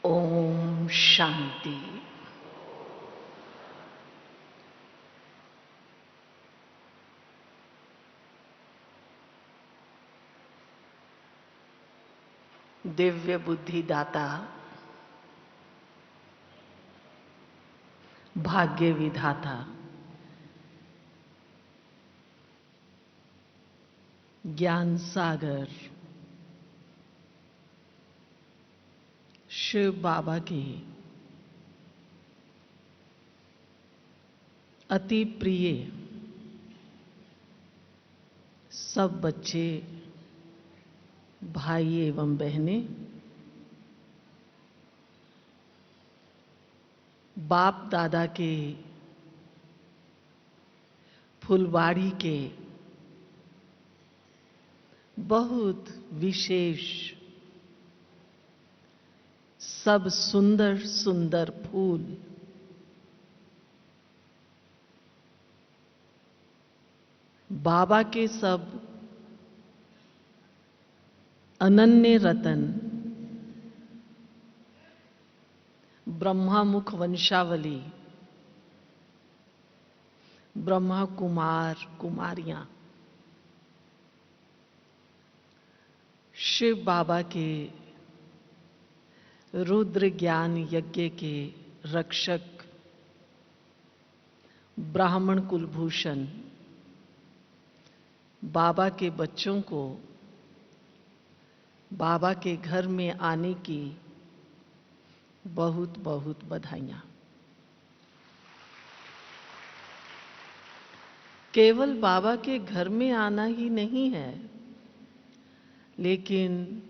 ओम शांति। दिव्य बुद्धि दाता, भाग्य विधाता, ज्ञान सागर शिव बाबा की अति प्रिय सब बच्चे, भाई एवं बहनें, बाप दादा के फुलवाड़ी के बहुत विशेष सब सुंदर सुंदर फूल, बाबा के सब अनन्य रतन, ब्रह्मा मुख वंशावली, ब्रह्मा कुमार कुमारियां, शिव बाबा के रुद्र ज्ञान यज्ञ के रक्षक, ब्राह्मण कुलभूषण, बाबा के बच्चों को बाबा के घर में आने की बहुत बहुत बधाइयां। केवल बाबा के घर में आना ही नहीं है, लेकिन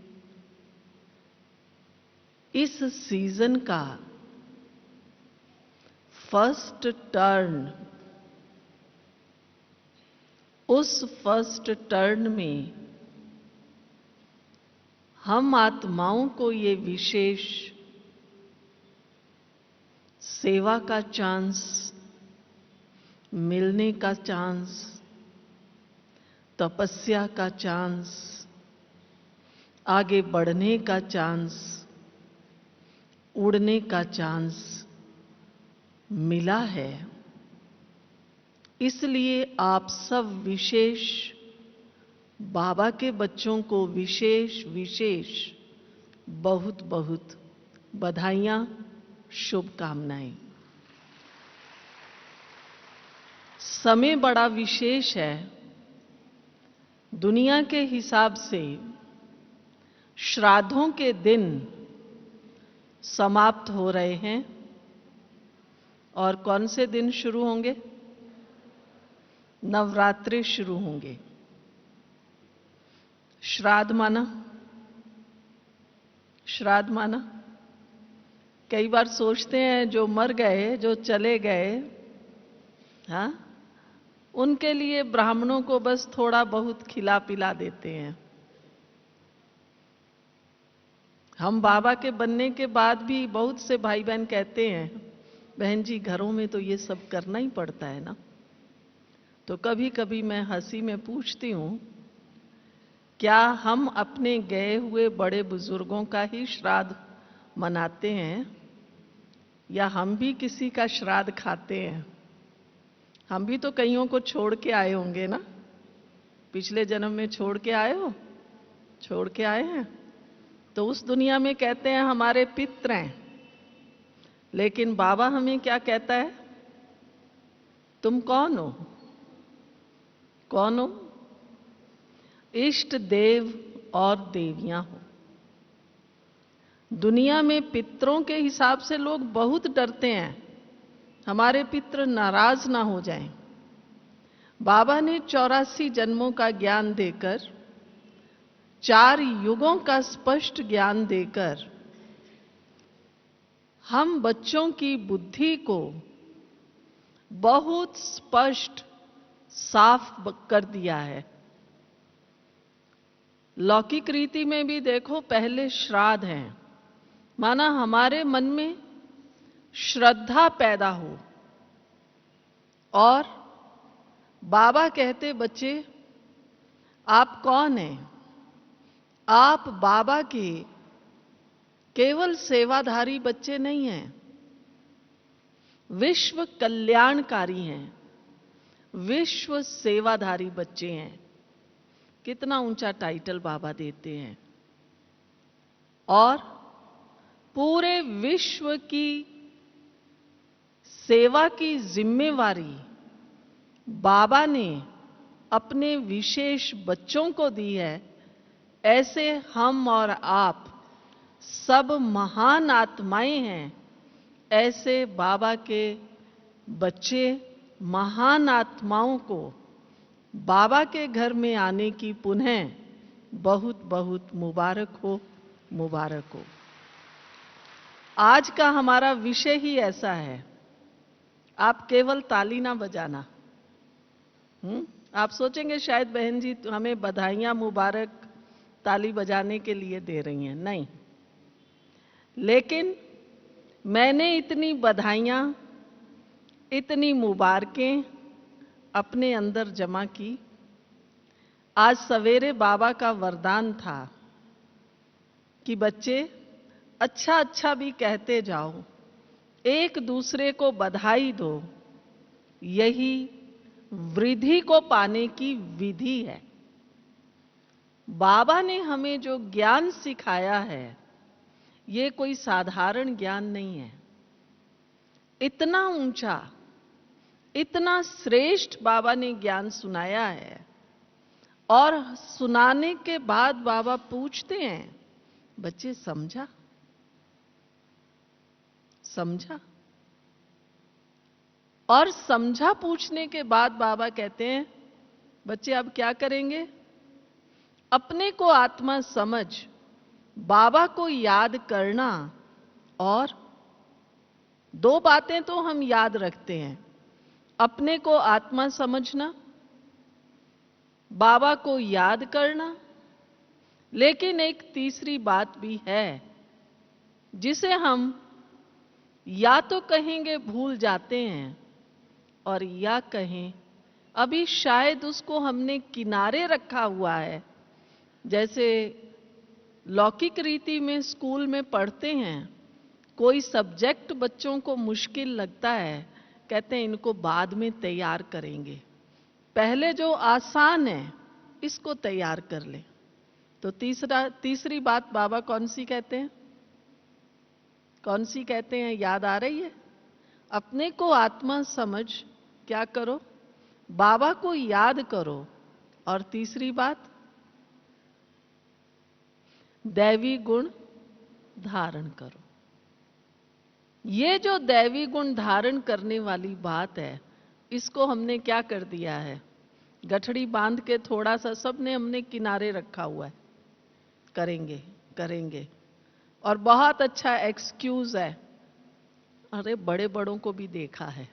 इस सीजन का फर्स्ट टर्न, उस फर्स्ट टर्न में हम आत्माओं को ये विशेष सेवा का चांस, मिलने का चांस, तपस्या का चांस, आगे बढ़ने का चांस, उड़ने का चांस मिला है। इसलिए आप सब विशेष बाबा के बच्चों को विशेष विशेष बहुत बहुत बधाइयां, शुभकामनाएं। समय बड़ा विशेष है। दुनिया के हिसाब से श्राद्धों के दिन समाप्त हो रहे हैं और कौन से दिन शुरू होंगे? नवरात्रि शुरू होंगे। श्राद्ध माना, श्राद्ध माना। कई बार सोचते हैं जो मर गए, जो चले गए, हाँ, उनके लिए ब्राह्मणों को बस थोड़ा बहुत खिला पिला देते हैं। हम बाबा के बनने के बाद भी बहुत से भाई बहन कहते हैं, बहन जी घरों में तो ये सब करना ही पड़ता है ना। तो कभी कभी मैं हंसी में पूछती हूं, क्या हम अपने गए हुए बड़े बुजुर्गों का ही श्राद्ध मनाते हैं या हम भी किसी का श्राद्ध खाते हैं? हम भी तो कईयों को छोड़ के आए होंगे ना। पिछले जन्म में छोड़ के आए हो, छोड़ के आए हैं, तो उस दुनिया में कहते हैं हमारे पित्र हैं। लेकिन बाबा हमें क्या कहता है? तुम कौन हो? कौन हो? इष्ट देव और देवियां हो। दुनिया में पितरों के हिसाब से लोग बहुत डरते हैं, हमारे पितर नाराज ना हो जाएं। बाबा ने 84 जन्मों का ज्ञान देकर, 4 युगों का स्पष्ट ज्ञान देकर हम बच्चों की बुद्धि को बहुत स्पष्ट साफ कर दिया है। लौकिक रीति में भी देखो, पहले श्राद्ध हैं, माना हमारे मन में श्रद्धा पैदा हो। और बाबा कहते, बच्चे आप कौन हैं? आप बाबा के केवल सेवाधारी बच्चे नहीं हैं, विश्व कल्याणकारी हैं, विश्व सेवाधारी बच्चे हैं। कितना ऊंचा टाइटल बाबा देते हैं। और पूरे विश्व की सेवा की जिम्मेवारी बाबा ने अपने विशेष बच्चों को दी है। ऐसे हम और आप सब महान आत्माएं हैं। ऐसे बाबा के बच्चे महान आत्माओं को बाबा के घर में आने की पुनः बहुत बहुत मुबारक हो, मुबारक हो। आज का हमारा विषय ही ऐसा है। आप केवल ताली ना बजाना। आप सोचेंगे शायद बहन जी हमें बधाइयां मुबारक ताली बजाने के लिए दे रही हैं। नहीं, लेकिन मैंने इतनी बधाइयां, इतनी मुबारकें अपने अंदर जमा की। आज सवेरे बाबा का वरदान था कि बच्चे अच्छा अच्छा भी कहते जाओ, एक दूसरे को बधाई दो, यही वृद्धि को पाने की विधि है। बाबा ने हमें जो ज्ञान सिखाया है, ये कोई साधारण ज्ञान नहीं है। इतना ऊंचा, इतना श्रेष्ठ बाबा ने ज्ञान सुनाया है। और सुनाने के बाद बाबा पूछते हैं, बच्चे समझा? समझा? और समझा पूछने के बाद बाबा कहते हैं, बच्चे अब क्या करेंगे? अपने को आत्मा समझ बाबा को याद करना। और दो बातें तो हम याद रखते हैं, अपने को आत्मा समझना, बाबा को याद करना। लेकिन एक तीसरी बात भी है जिसे हम या तो कहेंगे भूल जाते हैं, और या कहें अभी शायद उसको हमने किनारे रखा हुआ है। जैसे लौकिक रीति में स्कूल में पढ़ते हैं, कोई सब्जेक्ट बच्चों को मुश्किल लगता है, कहते हैं इनको बाद में तैयार करेंगे, पहले जो आसान है इसको तैयार कर ले। तो तीसरी बात बाबा कौन सी कहते हैं? कौन सी कहते हैं? याद आ रही है? अपने को आत्मा समझ क्या करो? बाबा को याद करो। और तीसरी बात, दैवी गुण धारण करो। ये जो दैवी गुण धारण करने वाली बात है, इसको हमने क्या कर दिया है? गठड़ी बांध के थोड़ा सा सबने हमने किनारे रखा हुआ है, करेंगे करेंगे। और बहुत अच्छा एक्सक्यूज है, अरे बड़े बड़ों को भी देखा है।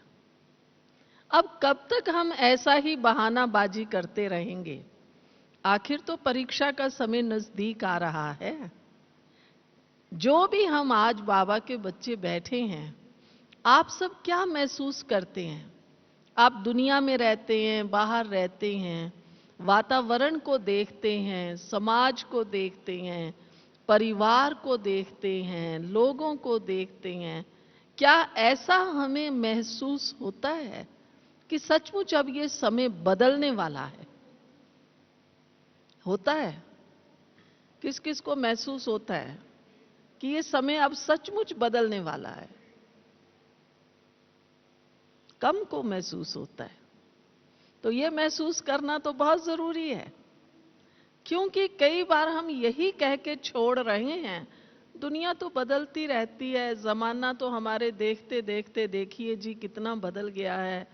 अब कब तक हम ऐसा ही बहानाबाजी करते रहेंगे? आखिर तो परीक्षा का समय नजदीक आ रहा है। जो भी हम आज बाबा के बच्चे बैठे हैं, आप सब क्या महसूस करते हैं? आप दुनिया में रहते हैं, बाहर रहते हैं, वातावरण को देखते हैं, समाज को देखते हैं, परिवार को देखते हैं, लोगों को देखते हैं। क्या ऐसा हमें महसूस होता है कि सचमुच अब ये समय बदलने वाला है? होता है? किस किस को महसूस होता है कि ये समय अब सचमुच बदलने वाला है? कम को महसूस होता है। तो ये महसूस करना तो बहुत जरूरी है, क्योंकि कई बार हम यही कह के छोड़ रहे हैं, दुनिया तो बदलती रहती है, जमाना तो हमारे देखते देखते देखिए जी कितना बदल गया है।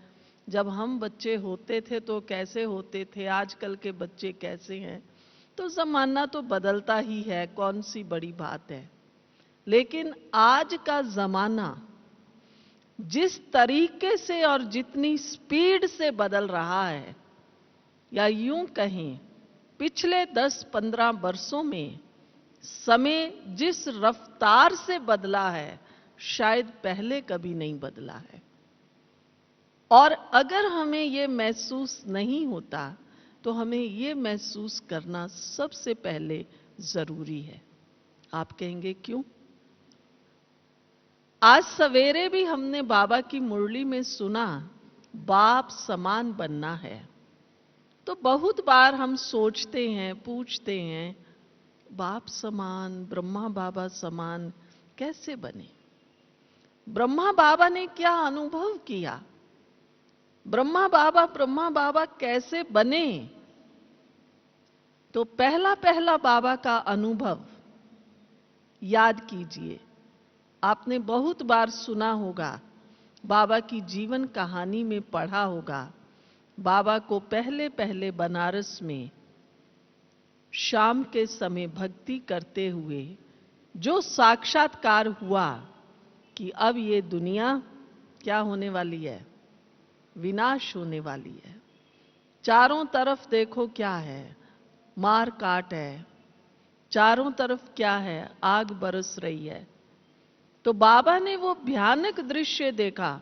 जब हम बच्चे होते थे तो कैसे होते थे, आजकल के बच्चे कैसे हैं। तो जमाना तो बदलता ही है, कौन सी बड़ी बात है। लेकिन आज का जमाना जिस तरीके से और जितनी स्पीड से बदल रहा है, या यूं कहें पिछले 10-15 वर्षों में समय जिस रफ्तार से बदला है, शायद पहले कभी नहीं बदला है। और अगर हमें ये महसूस नहीं होता तो हमें ये महसूस करना सबसे पहले जरूरी है। आप कहेंगे क्यों? आज सवेरे भी हमने बाबा की मुरली में सुना, बाप समान बनना है। तो बहुत बार हम सोचते हैं, पूछते हैं, बाप समान, ब्रह्मा बाबा समान कैसे बने? ब्रह्मा बाबा ने क्या अनुभव किया? ब्रह्मा बाबा कैसे बने? तो पहला पहला बाबा का अनुभव याद कीजिए। आपने बहुत बार सुना होगा, बाबा की जीवन कहानी में पढ़ा होगा। बाबा को पहले पहले बनारस में शाम के समय भक्ति करते हुए जो साक्षात्कार हुआ कि अब ये दुनिया क्या होने वाली है? विनाश होने वाली है। चारों तरफ देखो क्या है? मार काट है। चारों तरफ क्या है? आग बरस रही है। तो बाबा ने वो भयानक दृश्य देखा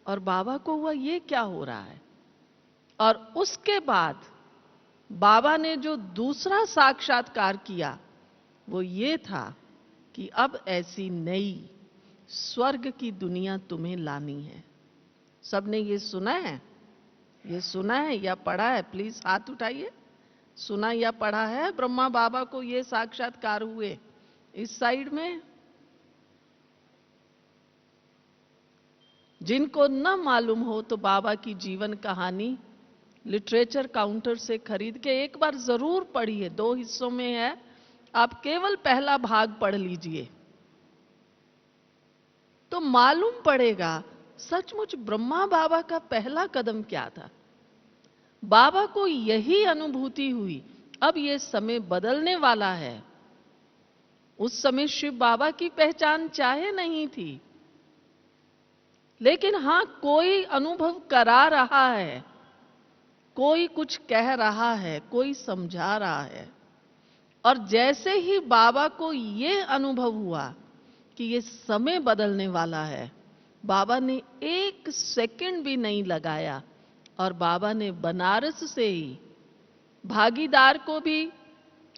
और बाबा को हुआ ये क्या हो रहा है? और उसके बाद बाबा ने जो दूसरा साक्षात्कार किया वो ये था कि अब ऐसी नई स्वर्ग की दुनिया तुम्हें लानी है। सबने ये सुना है? ये सुना है या पढ़ा है? प्लीज हाथ उठाइए। सुना या पढ़ा है? ब्रह्मा बाबा को ये साक्षात्कार हुए। इस साइड में जिनको न मालूम हो तो बाबा की जीवन कहानी लिटरेचर काउंटर से खरीद के एक बार जरूर पढ़िए। 2 हिस्सों में है, आप केवल पहला भाग पढ़ लीजिए तो मालूम पड़ेगा सचमुच ब्रह्मा बाबा का पहला कदम क्या था। बाबा को यही अनुभूति हुई, अब ये समय बदलने वाला है। उस समय शिव बाबा की पहचान चाहे नहीं थी, लेकिन हां कोई अनुभव करा रहा है, कोई कुछ कह रहा है, कोई समझा रहा है। और जैसे ही बाबा को यह अनुभव हुआ कि ये समय बदलने वाला है, बाबा ने 1 सेकंड भी नहीं लगाया और बाबा ने बनारस से ही भागीदार को भी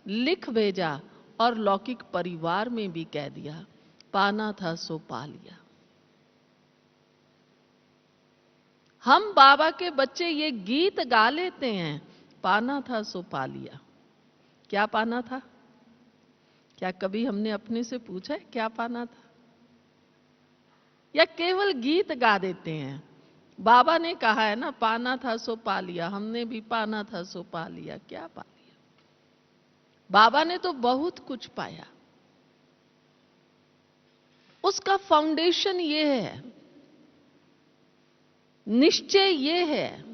लिख भेजा और लौकिक परिवार में भी कह दिया, पाना था सो पा लिया। हम बाबा के बच्चे ये गीत गा लेते हैं, पाना था सो पा लिया। क्या पाना था? क्या कभी हमने अपने से पूछा है क्या पाना था? या केवल गीत गा देते हैं? बाबा ने कहा है ना, पाना था सो पा लिया। हमने भी पाना था सो पा लिया। क्या पा लिया? बाबा ने तो बहुत कुछ पाया। उसका फाउंडेशन ये है, निश्चय ये है,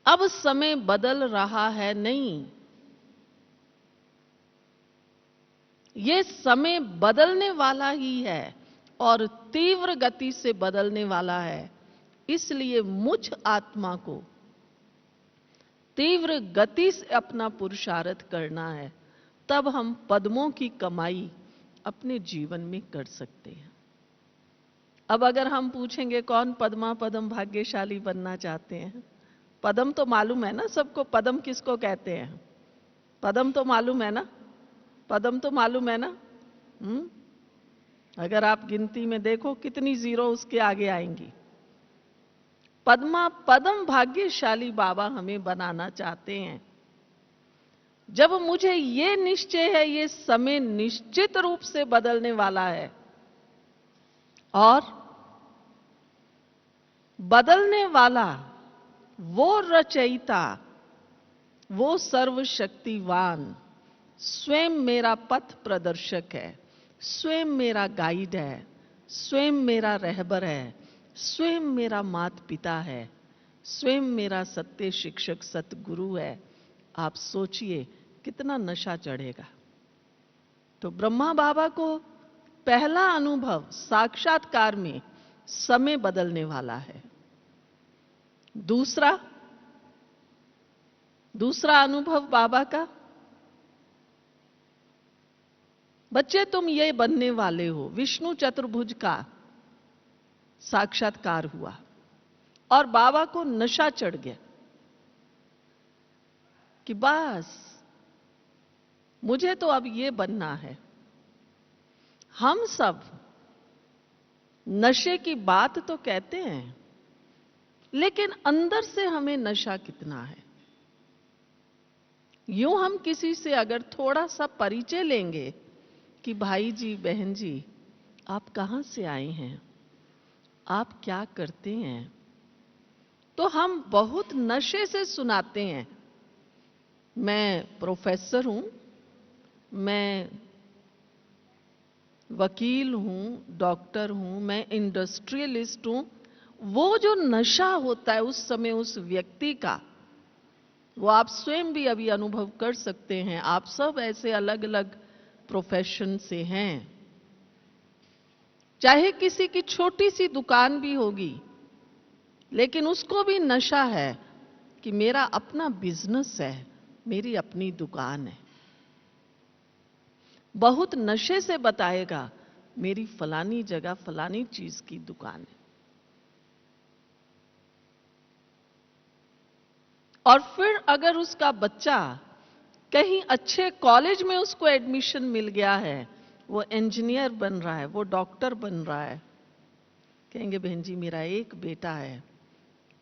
अब समय बदल रहा है नहीं, ये समय बदलने वाला ही है और तीव्र गति से बदलने वाला है। इसलिए मुझ आत्मा को तीव्र गति से अपना पुरुषार्थ करना है, तब हम पद्मों की कमाई अपने जीवन में कर सकते हैं। अब अगर हम पूछेंगे कौन पद्मा पद्म भाग्यशाली बनना चाहते हैं? पद्म तो मालूम है ना सबको, पद्म किसको कहते हैं? पद्म तो मालूम है ना? पद्म तो मालूम है ना? अगर आप गिनती में देखो कितनी जीरो उसके आगे आएंगी। पद्मा पद्म भाग्यशाली बाबा हमें बनाना चाहते हैं। जब मुझे ये निश्चय है ये समय निश्चित रूप से बदलने वाला है और बदलने वाला वो रचयिता, वो सर्वशक्तिवान स्वयं मेरा पथ प्रदर्शक है, स्वयं मेरा गाइड है, स्वयं मेरा रहबर है, स्वयं मेरा माता पिता है, स्वयं मेरा सत्य शिक्षक सतगुरु है। आप सोचिए कितना नशा चढ़ेगा। तो ब्रह्मा बाबा को पहला अनुभव साक्षात्कार में समय बदलने वाला है। दूसरा अनुभव बाबा का, बच्चे तुम ये बनने वाले हो। विष्णु चतुर्भुज का साक्षात्कार हुआ और बाबा को नशा चढ़ गया कि बस मुझे तो अब ये बनना है। हम सब नशे की बात तो कहते हैं, लेकिन अंदर से हमें नशा कितना है? यूं हम किसी से अगर थोड़ा सा परिचय लेंगे कि भाई जी, बहन जी, आप कहां से आए हैं, आप क्या करते हैं, तो हम बहुत नशे से सुनाते हैं। मैं प्रोफेसर हूं, मैं वकील हूं, डॉक्टर हूं, मैं इंडस्ट्रियलिस्ट हूं। वो जो नशा होता है उस समय उस व्यक्ति का, वो आप स्वयं भी अभी अनुभव कर सकते हैं। आप सब ऐसे अलग अलग प्रोफेशन से हैं, चाहे किसी की छोटी सी दुकान भी होगी, लेकिन उसको भी नशा है कि मेरा अपना बिजनेस है, मेरी अपनी दुकान है। बहुत नशे से बताएगा मेरी फलानी जगह फलानी चीज की दुकान है। और फिर अगर उसका बच्चा कहीं अच्छे कॉलेज में उसको एडमिशन मिल गया है, वो इंजीनियर बन रहा है, वो डॉक्टर बन रहा है, कहेंगे बहन जी मेरा एक बेटा है,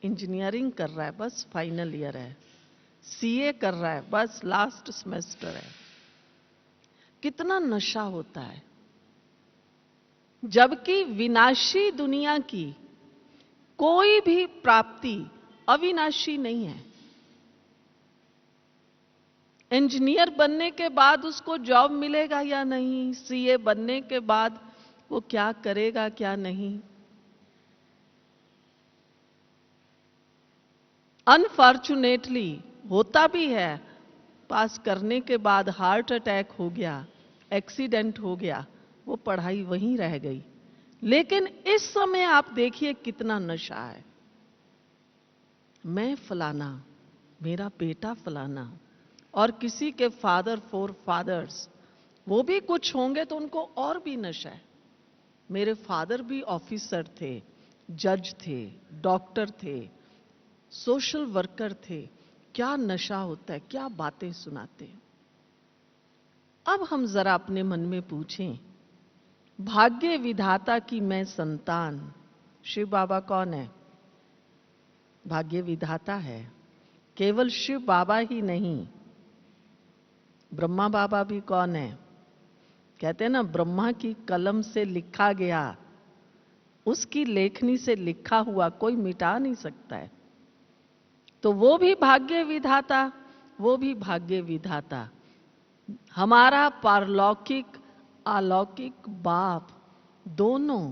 इंजीनियरिंग कर रहा है, बस फाइनल ईयर है, सीए कर रहा है, बस लास्ट सेमेस्टर है। कितना नशा होता है, जबकि विनाशी दुनिया की कोई भी प्राप्ति अविनाशी नहीं है। इंजीनियर बनने के बाद उसको जॉब मिलेगा या नहीं, सीए बनने के बाद वो क्या करेगा क्या नहीं, अनफॉर्चुनेटली होता भी है। पास करने के बाद हार्ट अटैक हो गया, एक्सीडेंट हो गया, वो पढ़ाई वहीं रह गई। लेकिन इस समय आप देखिए कितना नशा है। मैं फलाना, मेरा बेटा फलाना, और किसी के फादर फोर फादर्स, वो भी कुछ होंगे तो उनको और भी नशा है। मेरे फादर भी ऑफिसर थे, जज थे, डॉक्टर थे, सोशल वर्कर थे। क्या नशा होता है, क्या बातें सुनाते हैं। अब हम जरा अपने मन में पूछें, भाग्य विधाता की मैं संतान, शिव बाबा कौन है? भाग्य विधाता है। केवल शिव बाबा ही नहीं, ब्रह्मा बाबा भी कौन है? कहते हैं ना, ब्रह्मा की कलम से लिखा गया, उसकी लेखनी से लिखा हुआ कोई मिटा नहीं सकता है। तो वो भी भाग्य विधाता, वो भी भाग्य विधाता। हमारा पारलौकिक अलौकिक बाप दोनों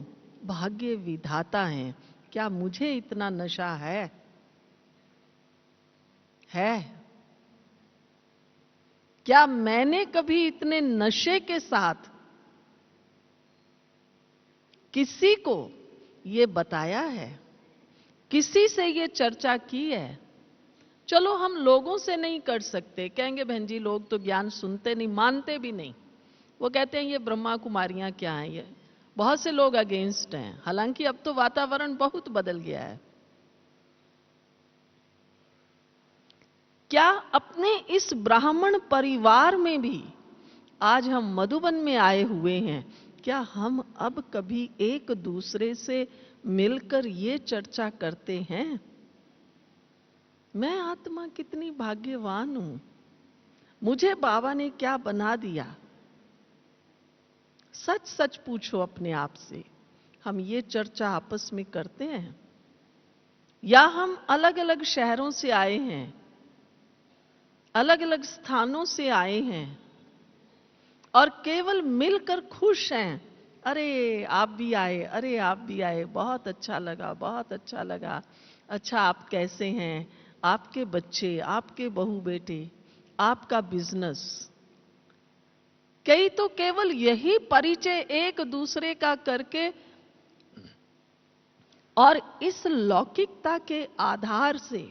भाग्य विधाता हैं। क्या मुझे इतना नशा है? क्या मैंने कभी इतने नशे के साथ किसी को ये बताया है, किसी से ये चर्चा की है? चलो हम लोगों से नहीं कर सकते, कहेंगे बहन जी लोग तो ज्ञान सुनते नहीं, मानते भी नहीं। वो कहते हैं ये ब्रह्मा कुमारियां क्या हैं, ये बहुत से लोग अगेंस्ट हैं। हालांकि अब तो वातावरण बहुत बदल गया है। क्या अपने इस ब्राह्मण परिवार में भी आज हम मधुबन में आए हुए हैं, क्या हम अब कभी एक दूसरे से मिलकर ये चर्चा करते हैं, मैं आत्मा कितनी भाग्यवान हूं, मुझे बाबा ने क्या बना दिया? सच सच पूछो अपने आप से, हम ये चर्चा आपस में करते हैं? या हम अलग अलग शहरों से आए हैं, अलग अलग स्थानों से आए हैं और केवल मिलकर खुश हैं? अरे आप भी आए, अरे आप भी आए, बहुत अच्छा लगा, बहुत अच्छा लगा। अच्छा आप कैसे हैं, आपके बच्चे, आपके बहू बेटे, आपका बिजनेस। कई तो केवल यही परिचय एक दूसरे का करके और इस लौकिकता के आधार से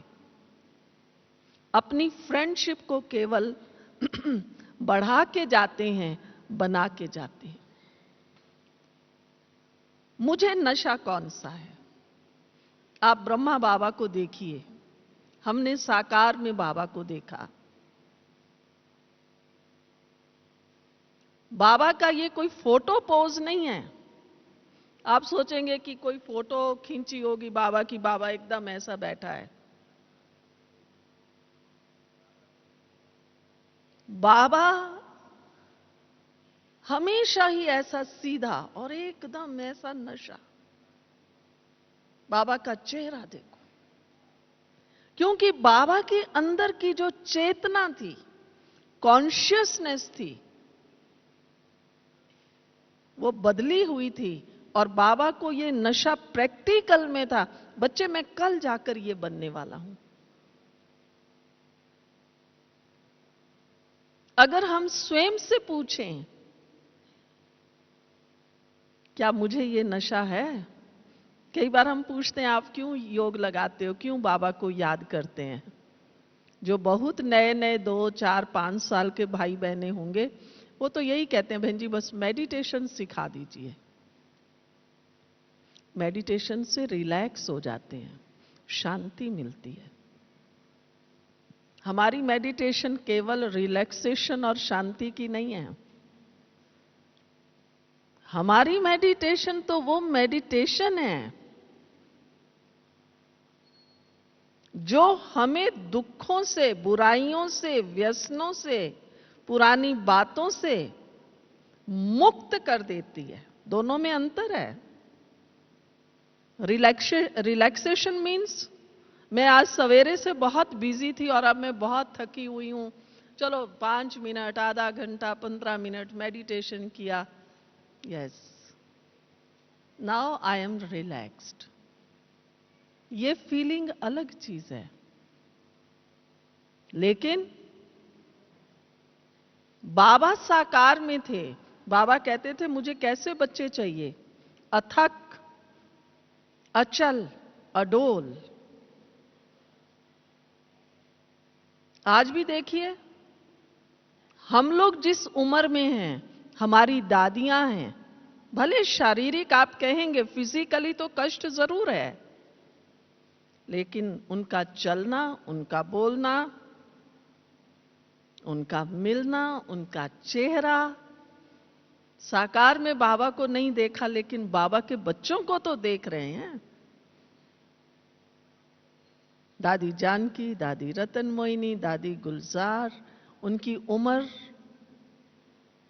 अपनी फ्रेंडशिप को केवल बढ़ा के जाते हैं, बना के जाते हैं। मुझे नशा कौन सा है? आप ब्रह्मा बाबा को देखिए, हमने साकार में बाबा को देखा। बाबा का ये कोई फोटो पोज नहीं है। आप सोचेंगे कि कोई फोटो खींची होगी बाबा की, बाबा एकदम ऐसा बैठा है। बाबा हमेशा ही ऐसा सीधा और एकदम ऐसा नशा। बाबा का चेहरा देखो, क्योंकि बाबा के अंदर की जो चेतना थी, कॉन्शियसनेस थी, वो बदली हुई थी। और बाबा को ये नशा प्रैक्टिकल में था, बच्चे मैं कल जाकर ये बनने वाला हूं। अगर हम स्वयं से पूछें क्या मुझे ये नशा है? कई बार हम पूछते हैं आप क्यों योग लगाते हो, क्यों बाबा को याद करते हैं? जो बहुत नए नए 2, 4, 5 साल के भाई बहने होंगे वो तो यही कहते हैं, बहन जी बस मेडिटेशन सिखा दीजिए। मेडिटेशन से रिलैक्स हो जाते हैं, शांति मिलती है। हमारी मेडिटेशन केवल रिलैक्सेशन और शांति की नहीं है। हमारी मेडिटेशन तो वो मेडिटेशन है जो हमें दुखों से, बुराइयों से, व्यसनों से, पुरानी बातों से मुक्त कर देती है। दोनों में अंतर है। रिलैक्सेशन मीन्स मैं आज सवेरे से बहुत बिजी थी और अब मैं बहुत थकी हुई हूं, चलो 5 मिनट, आधा घंटा, 15 मिनट मेडिटेशन किया, yes now I am relaxed. ये फीलिंग अलग चीज है। लेकिन बाबा साकार में थे। बाबा कहते थे मुझे कैसे बच्चे चाहिए? अथक, अचल, अडोल। आज भी देखिए, हम लोग जिस उम्र में हैं, हमारी दादियां हैं, भले शारीरिक आप कहेंगे फिजिकली तो कष्ट जरूर है, लेकिन उनका चलना, उनका बोलना, उनका मिलना, उनका चेहरा, साकार में बाबा को नहीं देखा लेकिन बाबा के बच्चों को तो देख रहे हैं। दादी जानकी, दादी रतन मोहिनी, दादी गुलजार, उनकी उम्र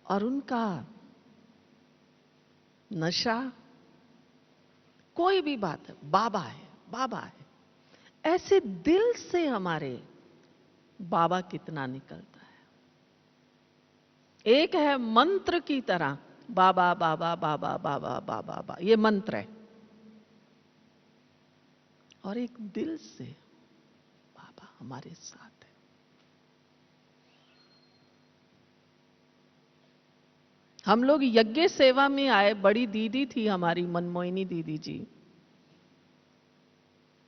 और उनका नशा, कोई भी बात है, बाबा है, बाबा है। ऐसे दिल से हमारे बाबा कितना निकलता है। एक है मंत्र की तरह, बाबा बाबा बाबा बाबा बाबा बाबा, ये मंत्र है। और एक दिल से बाबा हमारे साथ है। हम लोग यज्ञ सेवा में आए, बड़ी दीदी थी हमारी मनमोहिनी दीदी जी।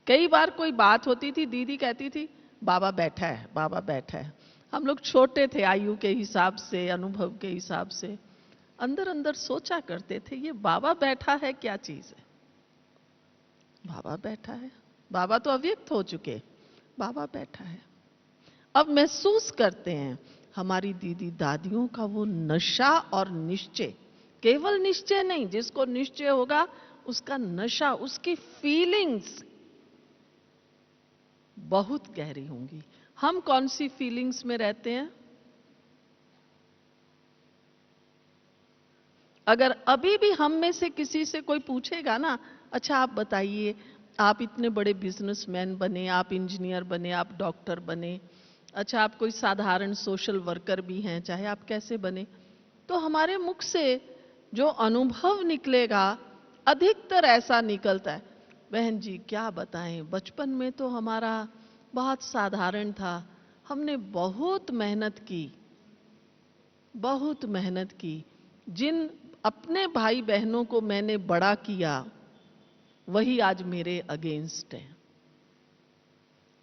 कई बार कोई बात होती थी, दीदी कहती थी बाबा बैठा है, बाबा बैठा है। हम लोग छोटे थे, आयु के हिसाब से, अनुभव के हिसाब से अंदर अंदर सोचा करते थे ये बाबा बैठा है क्या चीज है? बाबा बैठा है, बाबा तो अव्यक्त हो चुके, बाबा बैठा है। अब महसूस करते हैं हमारी दीदी दादियों का वो नशा और निश्चय, केवल निश्चय नहीं, जिसको निश्चय होगा उसका नशा, उसकी फीलिंग्स बहुत गहरी होंगी। हम कौन सी फीलिंग्स में रहते हैं? अगर अभी भी हम में से किसी से कोई पूछेगा ना, अच्छा आप बताइए, आप इतने बड़े बिजनेसमैन बने, आप इंजीनियर बने, आप डॉक्टर बने, अच्छा आप कोई साधारण सोशल वर्कर भी हैं, चाहे आप कैसे बने, तो हमारे मुख से जो अनुभव निकलेगा अधिकतर ऐसा निकलता है, बहन जी क्या बताएं, बचपन में तो हमारा बहुत साधारण था, हमने बहुत मेहनत की, बहुत मेहनत की। जिन अपने भाई बहनों को मैंने बड़ा किया वही आज मेरे अगेंस्ट है।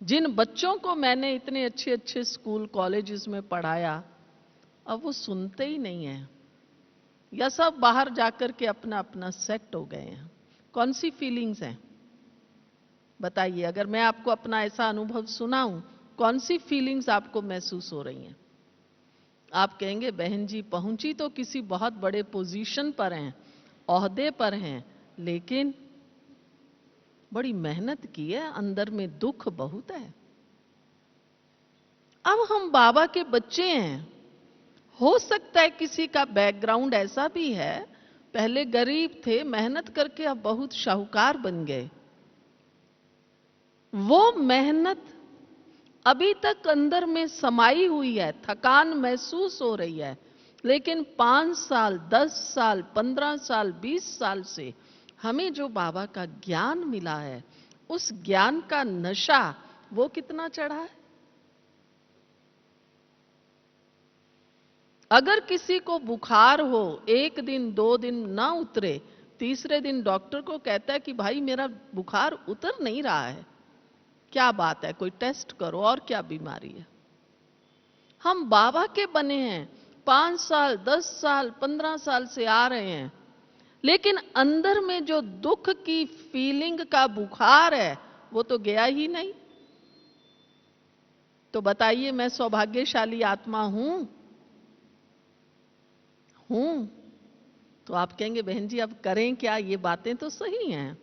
जिन बच्चों को मैंने इतने अच्छे अच्छे स्कूल कॉलेजेस में पढ़ाया, अब वो सुनते ही नहीं हैं, या सब बाहर जाकर के अपना अपना सेट हो गए हैं। कौन सी फीलिंग्स हैं बताइए? अगर मैं आपको अपना ऐसा अनुभव सुनाऊं, कौन सी फीलिंग्स आपको महसूस हो रही हैं? आप कहेंगे बहन जी पहुंची तो किसी बहुत बड़े पोजीशन पर हैं, ओहदे पर हैं, लेकिन बड़ी मेहनत की है, अंदर में दुख बहुत है। अब हम बाबा के बच्चे हैं, हो सकता है किसी का बैकग्राउंड ऐसा भी है, पहले गरीब थे, मेहनत करके अब बहुत शाहूकार बन गए। वो मेहनत अभी तक अंदर में समाई हुई है, थकान महसूस हो रही है, लेकिन 5 साल, 10 साल, 15 साल, 20 साल से हमें जो बाबा का ज्ञान मिला है, उस ज्ञान का नशा वो कितना चढ़ा है। अगर किसी को बुखार हो, 1 दिन 2 दिन ना उतरे, तीसरे दिन डॉक्टर को कहता है कि भाई मेरा बुखार उतर नहीं रहा है, क्या बात है, कोई टेस्ट करो और क्या बीमारी है। हम बाबा के बने हैं, 5 साल, 10 साल, 15 साल से आ रहे हैं, लेकिन अंदर में जो दुख की फीलिंग का बुखार है वो तो गया ही नहीं। तो बताइए मैं सौभाग्यशाली आत्मा हूं? हूं। तो आप कहेंगे बहन जी अब करें क्या, ये बातें तो सही हैं।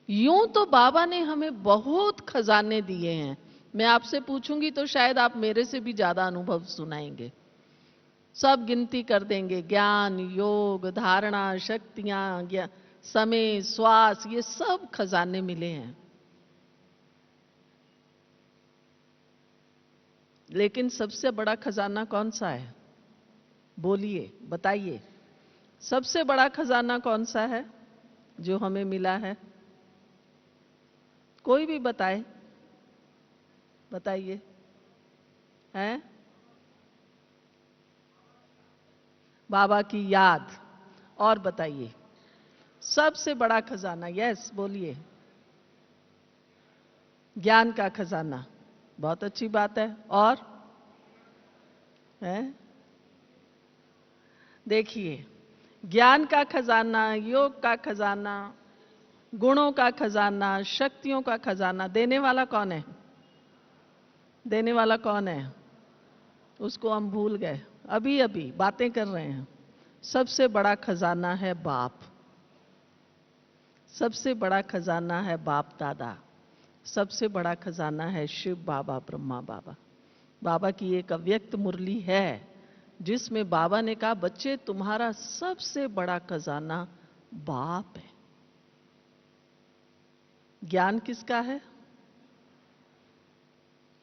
यूं तो बाबा ने हमें बहुत खजाने दिए हैं, मैं आपसे पूछूंगी तो शायद आप मेरे से भी ज्यादा अनुभव सुनाएंगे, सब गिनती कर देंगे, ज्ञान, योग, धारणा, शक्तियां, समय, श्वास, ये सब खजाने मिले हैं। लेकिन सबसे बड़ा खजाना कौन सा है? बोलिए, बताइए, सबसे बड़ा खजाना कौन सा है जो हमें मिला है? कोई भी बताए, बताइए। हैं? बाबा की याद। और बताइए, सबसे बड़ा खजाना, यस बोलिए। ज्ञान का खजाना, बहुत अच्छी बात है। और है, देखिए, ज्ञान का खजाना, योग का खजाना, गुणों का खजाना, शक्तियों का खजाना, देने वाला कौन है? देने वाला कौन है? उसको हम भूल गए, अभी अभी बातें कर रहे हैं। सबसे बड़ा खजाना है बाप, सबसे बड़ा खजाना है बाप दादा, सबसे बड़ा खजाना है शिव बाबा, ब्रह्मा बाबा। बाबा की एक अव्यक्त मुरली है जिसमें बाबा ने कहा बच्चे तुम्हारा सबसे बड़ा खजाना बाप है। ज्ञान किसका है?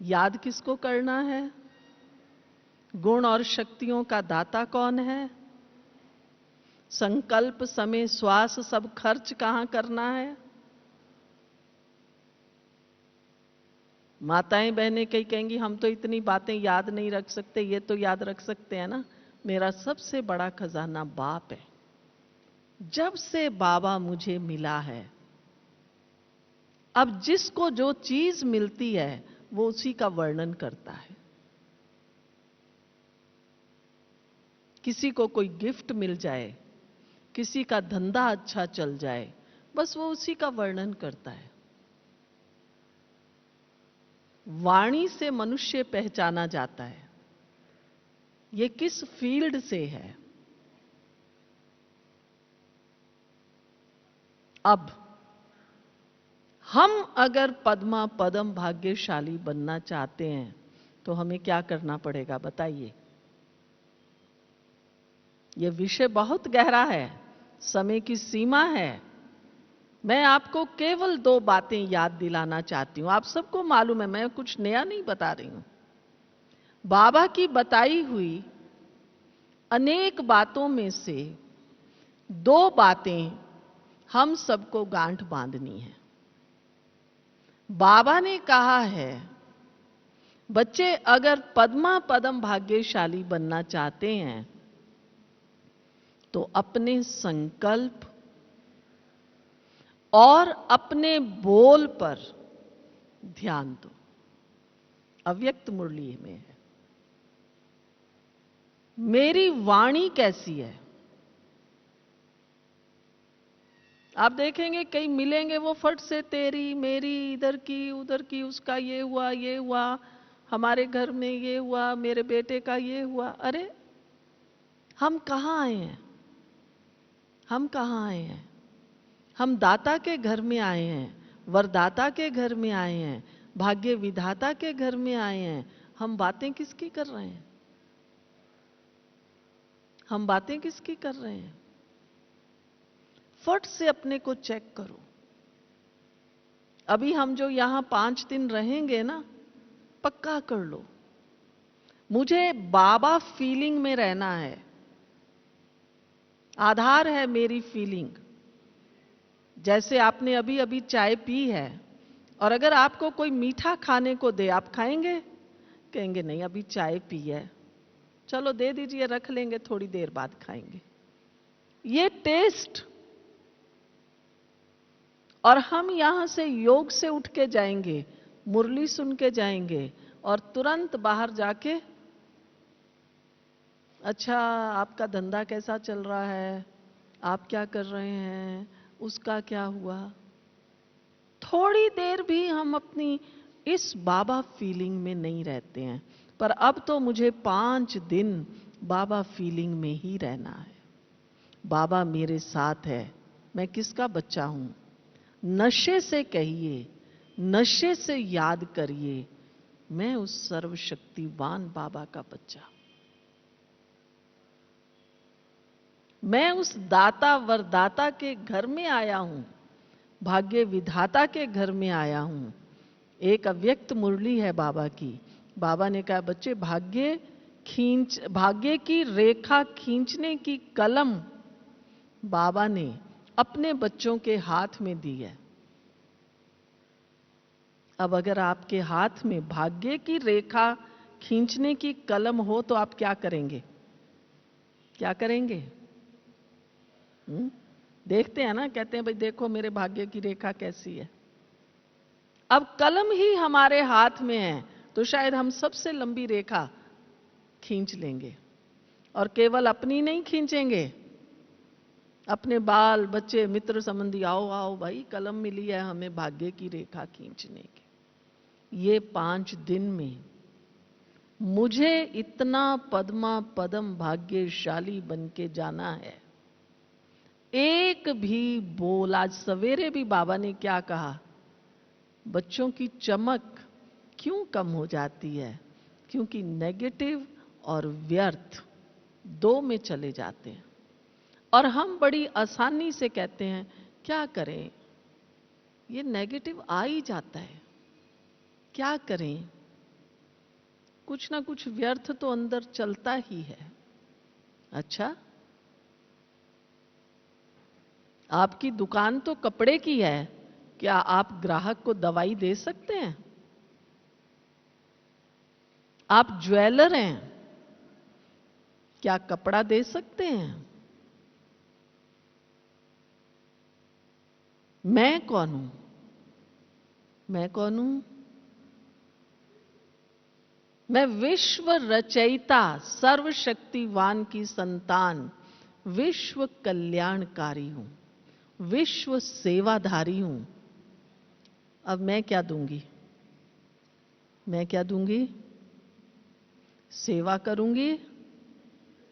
याद किसको करना है? गुण और शक्तियों का दाता कौन है? संकल्प, समय, श्वास सब खर्च कहां करना है? माताएं बहनें कई कहेंगी हम तो इतनी बातें याद नहीं रख सकते, ये तो याद रख सकते हैं ना। मेरा सबसे बड़ा खजाना बाप है। जब से बाबा मुझे मिला है, अब जिसको जो चीज मिलती है वो उसी का वर्णन करता है। किसी को कोई गिफ्ट मिल जाए, किसी का धंधा अच्छा चल जाए, बस वो उसी का वर्णन करता है। वाणी से मनुष्य पहचाना जाता है ये किस फील्ड से है। अब हम अगर पद्मा पदम भाग्यशाली बनना चाहते हैं तो हमें क्या करना पड़ेगा, बताइए। यह विषय बहुत गहरा है, समय की सीमा है। मैं आपको केवल 2 बातें याद दिलाना चाहती हूं, आप सबको मालूम है मैं कुछ नया नहीं बता रही हूं। बाबा की बताई हुई अनेक बातों में से 2 बातें हम सबको गांठ बांधनी है। बाबा ने कहा है बच्चे अगर पद्मा पदम भाग्यशाली बनना चाहते हैं तो अपने संकल्प और अपने बोल पर ध्यान दो। अव्यक्त मुरली में है, मेरी वाणी कैसी है। आप देखेंगे कई मिलेंगे वो फट से तेरी मेरी, इधर की उधर की, उसका ये हुआ ये हुआ, हमारे घर में ये हुआ, मेरे बेटे का ये हुआ। अरे हम कहाँ आए हैं? हम कहाँ आए हैं? हम दाता के घर में आए हैं, वरदाता के घर में आए हैं, भाग्य विधाता के घर में आए हैं। हम बातें किसकी कर रहे हैं? हम बातें किसकी कर रहे हैं? फट से अपने को चेक करो। अभी हम जो यहां 5 दिन रहेंगे ना, पक्का कर लो, मुझे बाबा फीलिंग में रहना है। आधार है मेरी फीलिंग। जैसे आपने अभी अभी चाय पी है, और अगर आपको कोई मीठा खाने को दे, आप खाएंगे? कहेंगे नहीं, अभी चाय पी है, चलो दे दीजिए, रख लेंगे, थोड़ी देर बाद खाएंगे। ये टेस्ट। और हम यहां से योग से उठ के जाएंगे, मुरली सुन के जाएंगे, और तुरंत बाहर जाके, अच्छा आपका धंधा कैसा चल रहा है, आप क्या कर रहे हैं, उसका क्या हुआ। थोड़ी देर भी हम अपनी इस बाबा फीलिंग में नहीं रहते हैं। पर अब तो मुझे 5 दिन बाबा फीलिंग में ही रहना है। बाबा मेरे साथ है, मैं किसका बच्चा हूं? नशे से कहिए, नशे से याद करिए, मैं उस सर्वशक्तिवान बाबा का बच्चा। मैं उस दाता वरदाता के घर में आया हूं, भाग्य विधाता के घर में आया हूं। एक अव्यक्त मुरली है बाबा की। बाबा ने कहा, बच्चे भाग्य की रेखा खींचने की कलम बाबा ने अपने बच्चों के हाथ में दी है। अब अगर आपके हाथ में भाग्य की रेखा खींचने की कलम हो तो आप क्या करेंगे? क्या करेंगे? देखते हैं ना, कहते हैं भाई देखो मेरे भाग्य की रेखा कैसी है। अब कलम ही हमारे हाथ में है तो शायद हम सबसे लंबी रेखा खींच लेंगे। और केवल अपनी नहीं खींचेंगे, अपने बाल बच्चे मित्र संबंधी, आओ आओ भाई, कलम मिली है हमें भाग्य की रेखा खींचने की। ये 5 दिन में मुझे इतना पद्मा पदम भाग्यशाली बन के जाना है। एक भी बोल, आज सवेरे भी बाबा ने क्या कहा, बच्चों की चमक क्यों कम हो जाती है? क्योंकि नेगेटिव और व्यर्थ 2 में चले जाते हैं। और हम बड़ी आसानी से कहते हैं क्या करें, ये नेगेटिव आ ही जाता है, क्या करें, कुछ ना कुछ व्यर्थ तो अंदर चलता ही है। अच्छा, आपकी दुकान तो कपड़े की है, क्या आप ग्राहक को दवाई दे सकते हैं? आप ज्वेलर हैं, क्या कपड़ा दे सकते हैं? मैं कौन हूं? मैं कौन हूं? मैं विश्व रचयिता, सर्वशक्तिवान की संतान, विश्व कल्याणकारी हूं, विश्व सेवाधारी हूं। अब मैं क्या दूंगी? मैं क्या दूंगी? सेवा करूंगी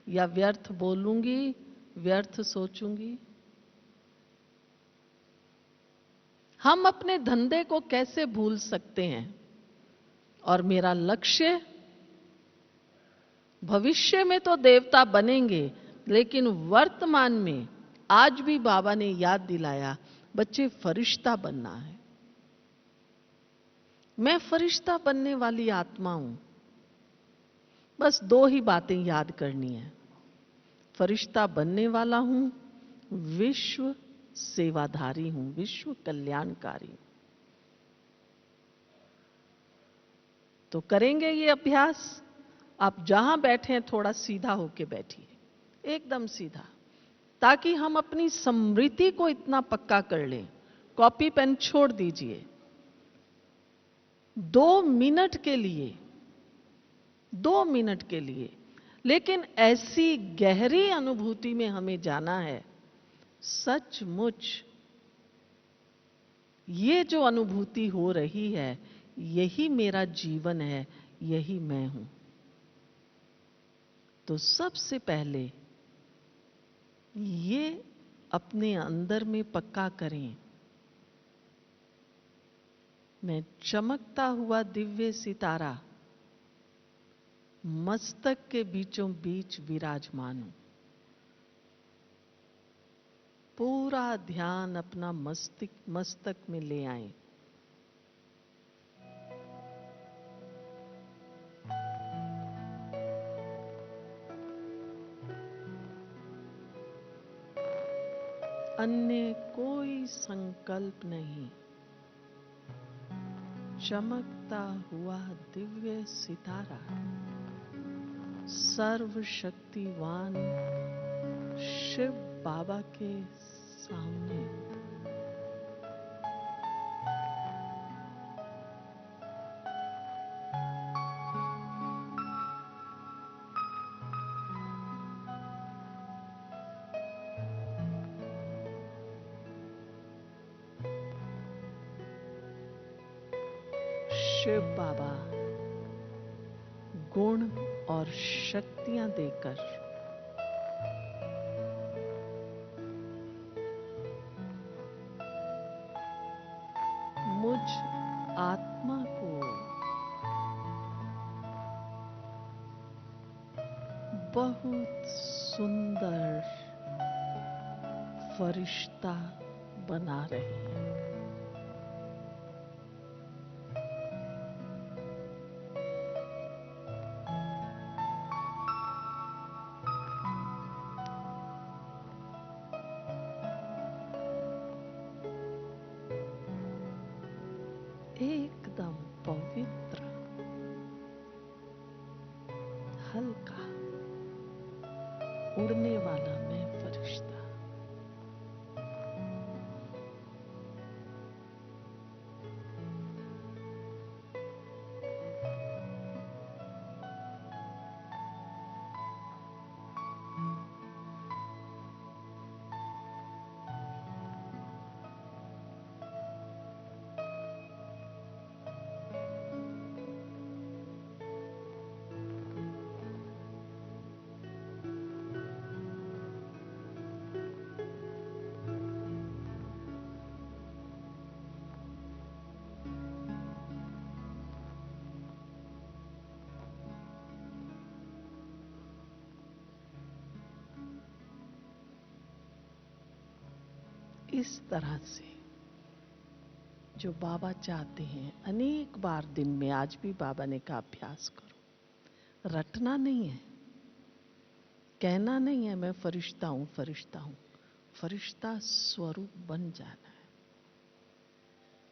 या व्यर्थ बोलूंगी, व्यर्थ सोचूंगी? हम अपने धंधे को कैसे भूल सकते हैं? और मेरा लक्ष्य, भविष्य में तो देवता बनेंगे, लेकिन वर्तमान में आज भी बाबा ने याद दिलाया, बच्चे फरिश्ता बनना है। मैं फरिश्ता बनने वाली आत्मा हूं। बस 2 ही बातें याद करनी है, फरिश्ता बनने वाला हूं, विश्व सेवाधारी हूं, विश्व कल्याणकारी हूं। तो करेंगे ये अभ्यास। आप जहां बैठे हैं थोड़ा सीधा होके बैठिए, एकदम सीधा, ताकि हम अपनी स्मृति को इतना पक्का कर लें। कॉपी पेन छोड़ दीजिए। 2 मिनट के लिए, 2 मिनट के लिए, लेकिन ऐसी गहरी अनुभूति में हमें जाना है। सचमुच ये जो अनुभूति हो रही है, यही मेरा जीवन है, यही मैं हूं। तो सबसे पहले ये अपने अंदर में पक्का करें, मैं चमकता हुआ दिव्य सितारा मस्तक के बीचों बीच विराजमान हूं। पूरा ध्यान अपना मस्तक में ले आए। अन्य कोई संकल्प नहीं। चमकता हुआ दिव्य सितारा सर्वशक्तिवान शिव बाबा के सामने। शिव बाबा गुण और शक्तियां देकर मुझ आत्मा को बहुत सुंदर फरिश्ता बना रहे हैं। एकदम पवित्र, हल्का उड़ने वाला मैं फरिश्ता। इस तरह से जो बाबा चाहते हैं, अनेक बार दिन में, आज भी बाबा ने कहा अभ्यास करो। रटना नहीं है, कहना नहीं है मैं फरिश्ता हूं, फरिश्ता हूं। फरिश्ता स्वरूप बन जाना है।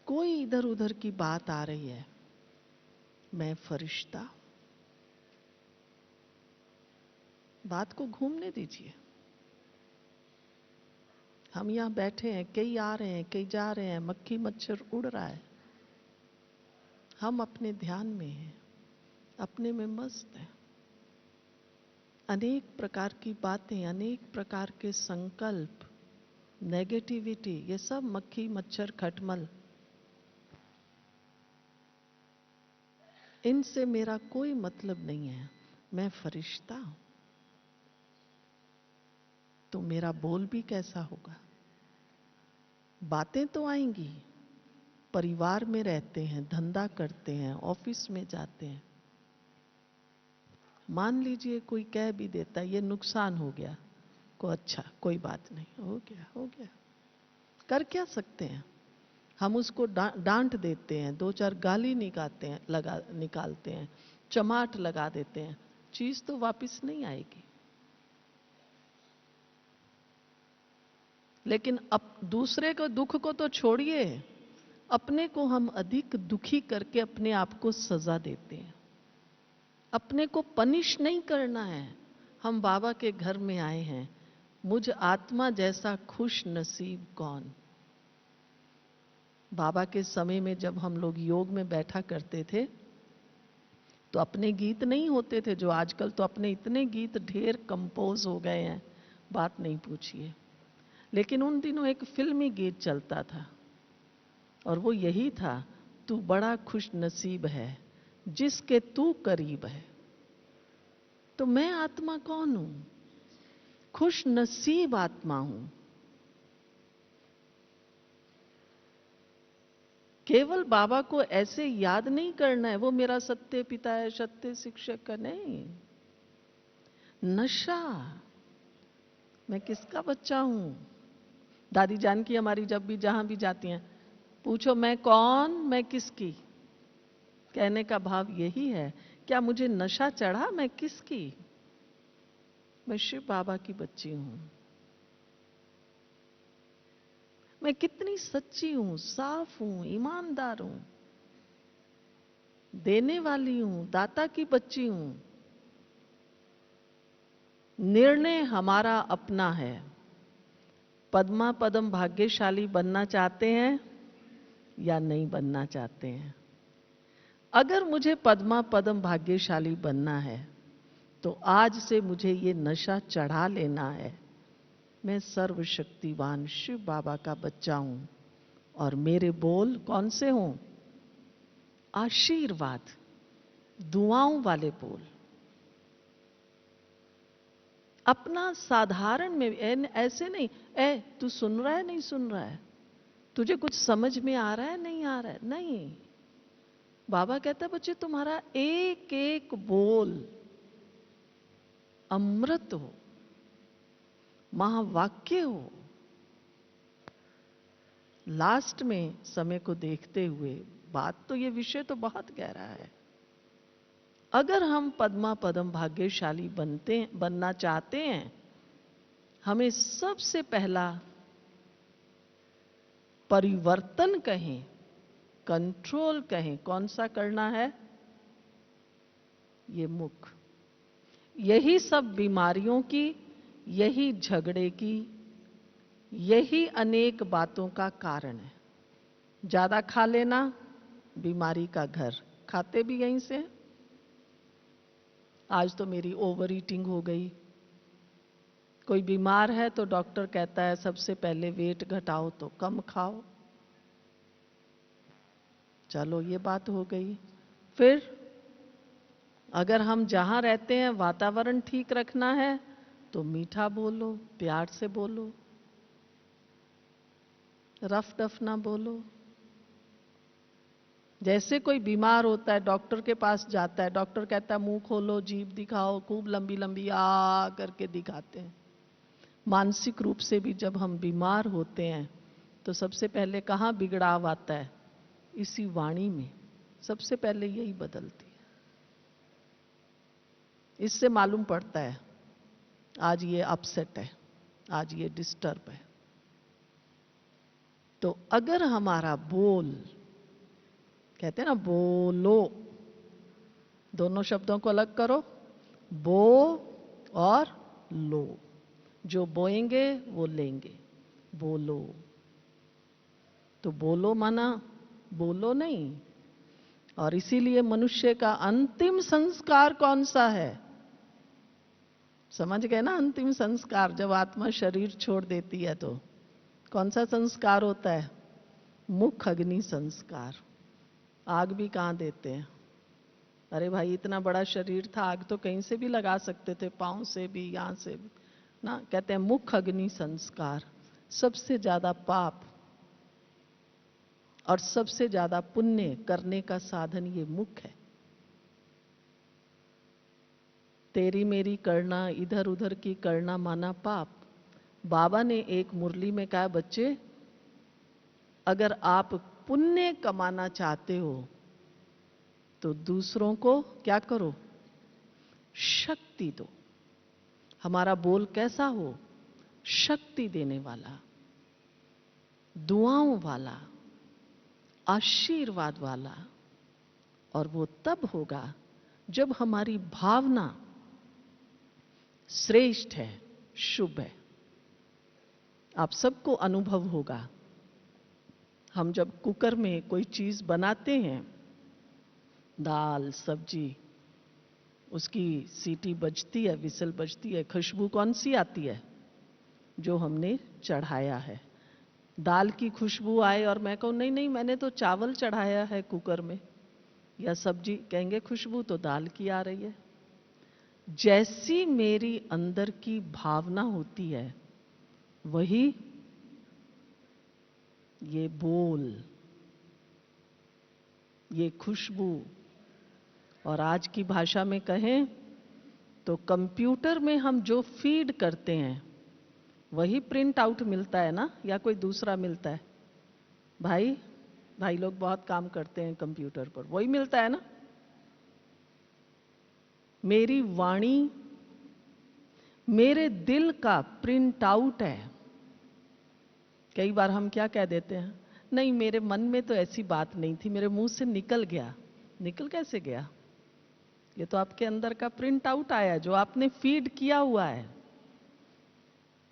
कोई इधर उधर की बात आ रही है, मैं फरिश्ता, बात को घूमने दीजिए। हम यहां बैठे हैं, कई आ रहे हैं, कई जा रहे हैं, मक्खी मच्छर उड़ रहा है, हम अपने ध्यान में हैं, अपने में मस्त हैं। अनेक प्रकार की बातें, अनेक प्रकार के संकल्प, नेगेटिविटी, ये सब मक्खी मच्छर खटमल, इनसे मेरा कोई मतलब नहीं है। मैं फरिश्ता हूं। तो मेरा बोल भी कैसा होगा? बातें तो आएंगी, परिवार में रहते हैं, धंधा करते हैं, ऑफिस में जाते हैं। मान लीजिए कोई कह भी देता ये नुकसान हो गया, को अच्छा कोई बात नहीं, हो गया हो गया, कर क्या सकते हैं। हम उसको डांट देते हैं, दो चार गाली निकालते हैं, चमाट लगा देते हैं, चीज तो वापस नहीं आएगी। लेकिन अब दूसरे को दुख को तो छोड़िए, अपने को हम अधिक दुखी करके अपने आप को सजा देते हैं। अपने को पनिश नहीं करना है। हम बाबा के घर में आए हैं, मुझ आत्मा जैसा खुश नसीब कौन। बाबा के समय में जब हम लोग योग में बैठा करते थे तो अपने गीत नहीं होते थे, जो आजकल तो अपने इतने गीत ढेर कंपोज हो गए हैं, बात नहीं पूछिए। लेकिन उन दिनों एक फिल्मी गीत चलता था और वो यही था, तू बड़ा खुश नसीब है, जिसके तू करीब है। तो मैं आत्मा कौन हूं? खुश नसीब आत्मा हूं। केवल बाबा को ऐसे याद नहीं करना है, वो मेरा सत्य पिता है, सत्य शिक्षक है, नहीं। नशा, मैं किसका बच्चा हूं? दादी जानकी हमारी जब भी जहां भी जाती हैं, पूछो मैं कौन, मैं किसकी। कहने का भाव यही है, क्या मुझे नशा चढ़ा? मैं किसकी? मैं शिव बाबा की बच्ची हूं। मैं कितनी सच्ची हूं, साफ हूं, ईमानदार हूं, देने वाली हूं, दाता की बच्ची हूं। निर्णय हमारा अपना है। पद्मा पदम भाग्यशाली बनना चाहते हैं या नहीं बनना चाहते हैं? अगर मुझे पद्मा पदम भाग्यशाली बनना है तो आज से मुझे ये नशा चढ़ा लेना है। मैं सर्वशक्तिवान शिव बाबा का बच्चा हूं और मेरे बोल कौन से हों? आशीर्वाद, दुआओं वाले बोल। अपना साधारण में, ऐसे नहीं, तू सुन रहा है नहीं सुन रहा है, तुझे कुछ समझ में आ रहा है नहीं आ रहा है, नहीं। बाबा कहता है बच्चे तुम्हारा एक एक बोल अमृत हो, महावाक्य हो। लास्ट में समय को देखते हुए, बात तो ये विषय तो बहुत गहरा है। अगर हम पद्मा पदम भाग्यशाली बनना चाहते हैं, हमें सबसे पहला परिवर्तन कहें, कंट्रोल कहें, कौन सा करना है? ये मुख। यही सब बीमारियों की, यही झगड़े की, यही अनेक बातों का कारण है। ज्यादा खा लेना, बीमारी का घर। खाते भी यहीं से। आज तो मेरी ओवर ईटिंग हो गई। कोई बीमार है तो डॉक्टर कहता है सबसे पहले वेट घटाओ तो कम खाओ। चलो ये बात हो गई। फिर अगर हम जहां रहते हैं वातावरण ठीक रखना है तो मीठा बोलो, प्यार से बोलो, रफ डफ ना बोलो। जैसे कोई बीमार होता है, डॉक्टर के पास जाता है, डॉक्टर कहता है मुंह खोलो, जीभ दिखाओ, खूब लंबी लंबी आ करके दिखाते हैं। मानसिक रूप से भी जब हम बीमार होते हैं तो सबसे पहले कहाँ बिगड़ाव आता है? इसी वाणी में सबसे पहले यही बदलती है। इससे मालूम पड़ता है आज ये अपसेट है, आज ये डिस्टर्ब है। तो अगर हमारा बोल, कहते हैं ना बोलो, दोनों शब्दों को अलग करो, बो और लो। जो बोएंगे वो लेंगे। बोलो, तो बोलो माना बोलो नहीं। और इसीलिए मनुष्य का अंतिम संस्कार कौन सा है? समझ गए ना? अंतिम संस्कार जब आत्मा शरीर छोड़ देती है तो कौन सा संस्कार होता है? मुख अग्नि संस्कार। आग भी कहां देते हैं? अरे भाई इतना बड़ा शरीर था, आग तो कहीं से भी लगा सकते थे, पांव से भी, यहां से भी ना। कहते हैं मुख अग्नि संस्कार। सबसे ज्यादा पाप और सबसे ज्यादा पुण्य करने का साधन ये मुख है। तेरी मेरी करना, इधर उधर की करना माना पाप। बाबा ने एक मुरली में कहा, बच्चे अगर आप पुण्य कमाना चाहते हो तो दूसरों को क्या करो? शक्ति दो। हमारा बोल कैसा हो? शक्ति देने वाला, दुआओं वाला, आशीर्वाद वाला। और वो तब होगा जब हमारी भावना श्रेष्ठ है, शुभ है। आप सबको अनुभव होगा, हम जब कुकर में कोई चीज बनाते हैं, दाल सब्जी, उसकी सीटी बजती है, विसल बजती है, खुशबू कौन सी आती है? जो हमने चढ़ाया है। दाल की खुशबू आए और मैं कहूं नहीं नहीं मैंने तो चावल चढ़ाया है कुकर में, या सब्जी, कहेंगे खुशबू तो दाल की आ रही है। जैसी मेरी अंदर की भावना होती है, वही ये बोल, ये खुशबू, और आज की भाषा में कहें तो कंप्यूटर में हम जो फीड करते हैं वही प्रिंट आउट मिलता है ना, या कोई दूसरा मिलता है? भाई भाई लोग बहुत काम करते हैं कंप्यूटर पर, वही मिलता है ना। मेरी वाणी मेरे दिल का प्रिंट आउट है। कई बार हम क्या कह देते हैं, नहीं मेरे मन में तो ऐसी बात नहीं थी, मेरे मुंह से निकल गया। निकल कैसे गया? ये तो आपके अंदर का प्रिंट आउट आया, जो आपने फीड किया हुआ है।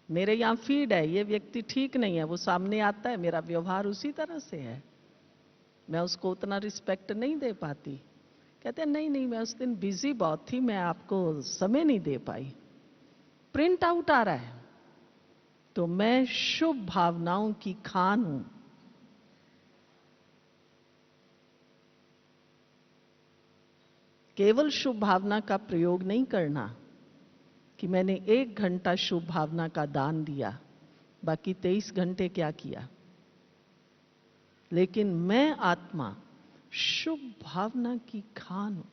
मेरे यहाँ फीड है, ये व्यक्ति ठीक नहीं है, वो सामने आता है, मेरा व्यवहार उसी तरह से है, मैं उसको उतना रिस्पेक्ट नहीं दे पाती। कहते हैं नहीं नहीं, मैं उस दिन बिजी बहुत थी, मैं आपको समय नहीं दे पाई। प्रिंट आउट आ रहा है। तो मैं शुभ भावनाओं की खान हूं। केवल शुभ भावना का प्रयोग नहीं करना कि मैंने 1 घंटा शुभ भावना का दान दिया, बाकी 23 घंटे क्या किया। लेकिन मैं आत्मा शुभ भावना की खान हूं,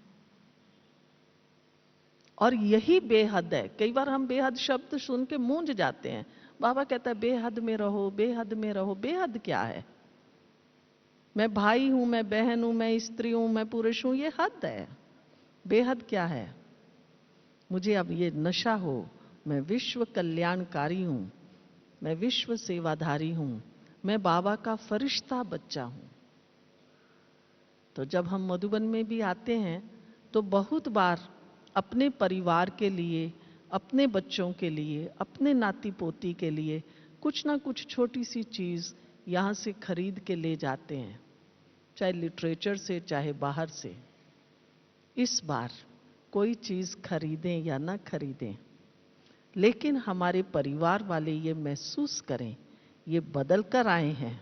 और यही बेहद है। कई बार हम बेहद शब्द सुन के मूंझ जाते हैं। बाबा कहता है बेहद में रहो, बेहद में रहो। बेहद क्या है? मैं भाई हूं, मैं बहन हूं, मैं स्त्री हूं, मैं पुरुष हूं, ये हद है। बेहद क्या है? मुझे अब ये नशा हो, मैं विश्व कल्याणकारी हूं, मैं विश्व सेवाधारी हूं, मैं बाबा का फरिश्ता बच्चा हूं। तो जब हम मधुबन में भी आते हैं तो बहुत बार अपने परिवार के लिए, अपने बच्चों के लिए, अपने नाती पोती के लिए कुछ ना कुछ छोटी सी चीज यहां से खरीद के ले जाते हैं, चाहे लिटरेचर से, चाहे बाहर से। इस बार कोई चीज खरीदें या ना खरीदें, लेकिन हमारे परिवार वाले ये महसूस करें, ये बदल कर आए हैं,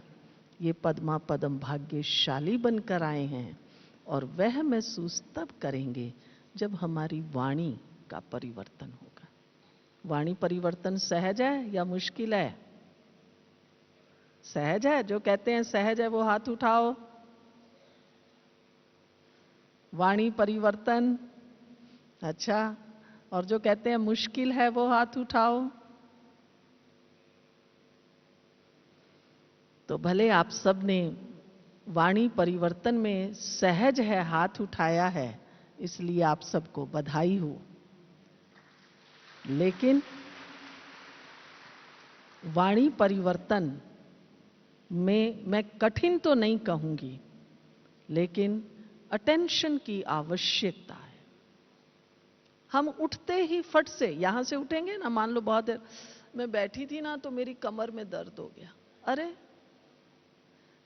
ये पद्मा पदम भाग्यशाली बनकर आए हैं। और वह महसूस तब करेंगे जब हमारी वाणी का परिवर्तन होगा। वाणी परिवर्तन सहज है या मुश्किल है? सहज है। जो कहते हैं सहज है वो हाथ उठाओ। वाणी परिवर्तन, अच्छा। और जो कहते हैं मुश्किल है वो हाथ उठाओ। तो भले आप सब ने वाणी परिवर्तन में सहज है हाथ उठाया है, इसलिए आप सबको बधाई हो। लेकिन वाणी परिवर्तन में मैं कठिन तो नहीं कहूंगी, लेकिन अटेंशन की आवश्यकता है। हम उठते ही फट से, यहां से उठेंगे ना, मान लो बहुत देर मैं बैठी थी ना तो मेरी कमर में दर्द हो गया। अरे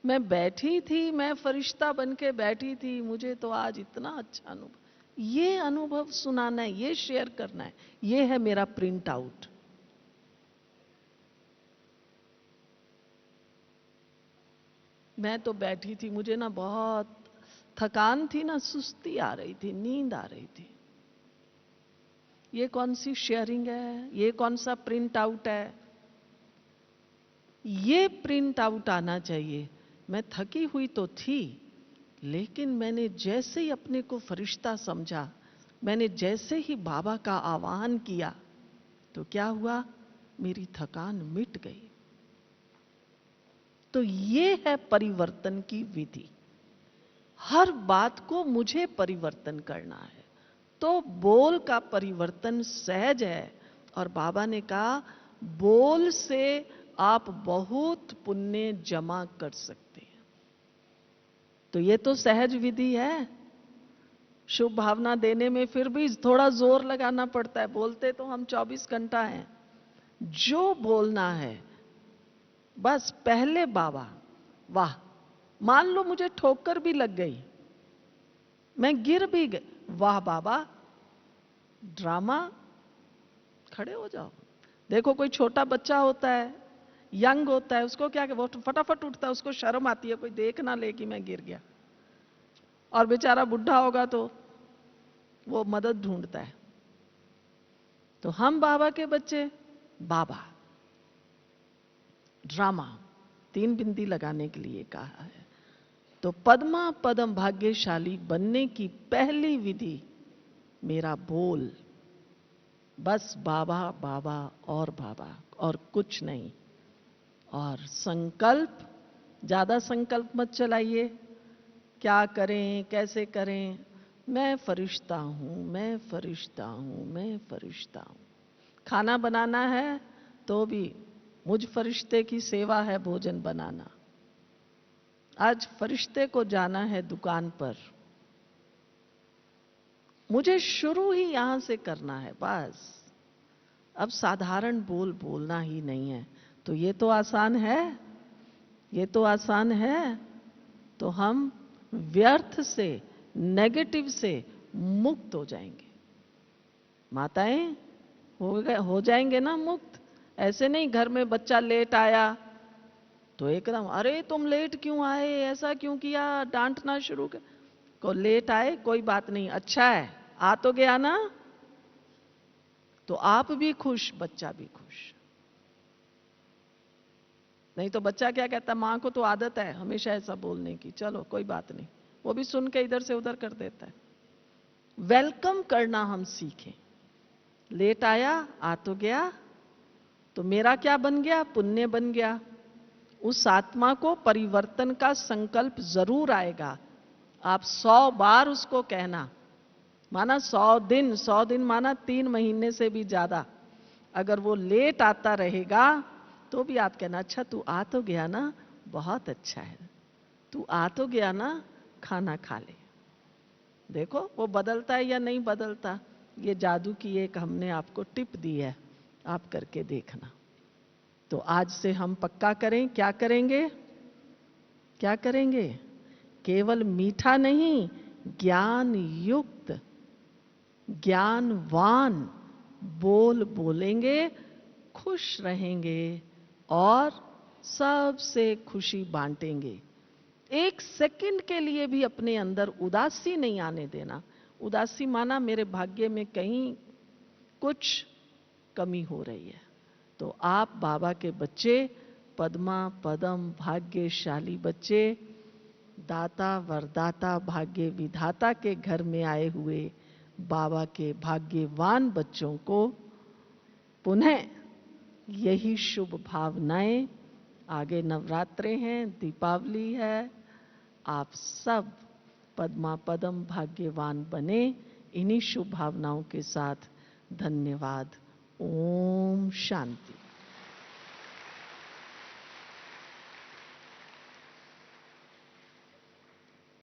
मैं बैठी थी, मैं फरिश्ता बन के बैठी थी, मुझे तो आज इतना अच्छा अनुभव। ये अनुभव सुनाना है, ये शेयर करना है, ये है मेरा प्रिंट आउट। मैं तो बैठी थी, मुझे ना बहुत थकान थी ना, सुस्ती आ रही थी, नींद आ रही थी। ये कौन सी शेयरिंग है? ये कौन सा प्रिंट आउट है? ये प्रिंट आउट आना चाहिए। मैं थकी हुई तो थी, लेकिन मैंने जैसे ही अपने को फरिश्ता समझा, मैंने जैसे ही बाबा का आह्वान किया, तो क्या हुआ? मेरी थकान मिट गई। तो ये है परिवर्तन की विधि। हर बात को मुझे परिवर्तन करना है। तो बोल का परिवर्तन सहज है। और बाबा ने कहा बोल से आप बहुत पुण्य जमा कर सकते हैं। तो ये तो सहज विधि है। शुभ भावना देने में फिर भी थोड़ा जोर लगाना पड़ता है। बोलते तो हम 24 घंटा हैं। जो बोलना है बस पहले बाबा, वाह। मान लो मुझे ठोकर भी लग गई, मैं गिर भी गई, वाह बाबा, ड्रामा, खड़े हो जाओ। देखो कोई छोटा बच्चा होता है, यंग होता है, उसको क्या, वो फटाफट उठता है, उसको शर्म आती है कोई देख ना ले कि मैं गिर गया। और बेचारा बुढ़ा होगा तो वो मदद ढूंढता है। तो हम बाबा के बच्चे, बाबा ड्रामा 3 बिंदी लगाने के लिए कहा है। तो पद्मा पदम भाग्यशाली बनने की पहली विधि, मेरा बोल बस बाबा बाबा और बाबा और कुछ नहीं। और संकल्प, ज्यादा संकल्प मत चलाइए, क्या करें कैसे करें, मैं फरिश्ता हूं, मैं फरिश्ता हूं, मैं फरिश्ता हूं। खाना बनाना है तो भी मुझ फरिश्ते की सेवा है भोजन बनाना। आज फरिश्ते को जाना है दुकान पर, मुझे शुरू ही यहां से करना है बस। अब साधारण बोल बोलना ही नहीं है। तो ये तो आसान है, ये तो आसान है। तो हम व्यर्थ से, नेगेटिव से मुक्त हो जाएंगे। माताएं हो जाएंगे ना मुक्त। ऐसे नहीं घर में बच्चा लेट आया तो एकदम अरे तुम लेट क्यों आए, ऐसा क्यों किया, डांटना शुरू कर। को लेट आए कोई बात नहीं, अच्छा है आ तो गया ना। तो आप भी खुश, बच्चा भी खुश। नहीं तो बच्चा क्या कहता, मां को तो आदत है हमेशा ऐसा बोलने की, चलो कोई बात नहीं, वो भी सुन के इधर से उधर कर देता है। वेलकम करना हम सीखें। लेट आया आ तो गया, तो मेरा क्या बन गया, पुण्य बन गया। उस आत्मा को परिवर्तन का संकल्प जरूर आएगा। आप 100 बार उसको कहना, माना 100 दिन माना 3 महीने से भी ज्यादा, अगर वो लेट आता रहेगा तो भी आप कहना, अच्छा तू आ तो गया ना, बहुत अच्छा है, तू आ तो गया ना, खाना खा ले। देखो वो बदलता है या नहीं बदलता। ये जादू की एक हमने आपको टिप दी है, आप करके देखना। तो आज से हम पक्का करें, क्या करेंगे, क्या करेंगे, केवल मीठा नहीं, ज्ञान युक्त, ज्ञानवान बोल बोलेंगे, खुश रहेंगे और सबसे खुशी बांटेंगे। 1 सेकंड के लिए भी अपने अंदर उदासी नहीं आने देना। उदासी माना मेरे भाग्य में कहीं कुछ कमी हो रही है। तो आप बाबा के बच्चे, पद्मा पदम भाग्यशाली बच्चे, दाता वरदाता भाग्य विधाता के घर में आए हुए बाबा के भाग्यवान बच्चों को पुनः यही शुभ भावनाएं। आगे नवरात्रे हैं, दीपावली है, आप सब पद्मा पदम भाग्यवान बने, इन्हीं शुभ भावनाओं के साथ। धन्यवाद। ओम शांति।